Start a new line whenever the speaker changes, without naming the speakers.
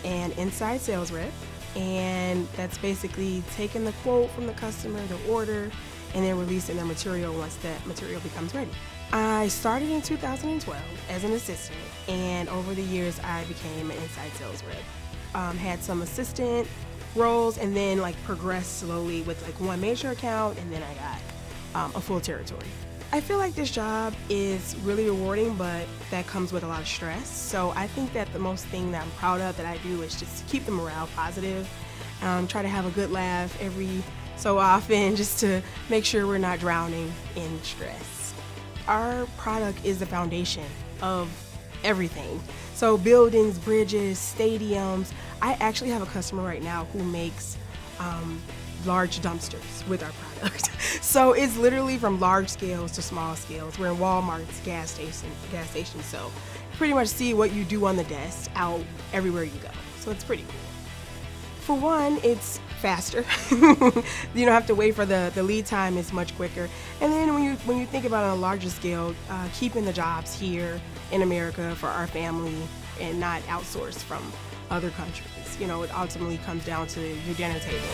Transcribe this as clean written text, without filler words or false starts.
am an inside sales rep, and that's basically taking the quote from the customer, the order, and then releasing their material once that material becomes ready. I started in 2012 as an assistant, and over the years I became an inside sales rep. Had some assistant roles, and then progressed slowly with one major account, and then I got a full territory. I feel like this job is really rewarding, but that comes with a lot of stress. So I think that the most thing that I'm proud of that I do is just keep the morale positive. Try to have a good laugh every so often just to make sure we're not drowning in stress. Our product is the foundation of everything. So buildings, bridges, stadiums. I actually have a customer right now who makes large dumpsters with our product. So it's literally from large scales to small scales. We're in Walmart's gas stations. So you pretty much see what you do on the desk out everywhere you go. So it's pretty cool. For one, it's faster. You don't have to wait for the lead time is much quicker. And then when you think about it on a larger scale, keeping the jobs here in America for our family and not outsourced from other countries. It ultimately comes down to your dinner table.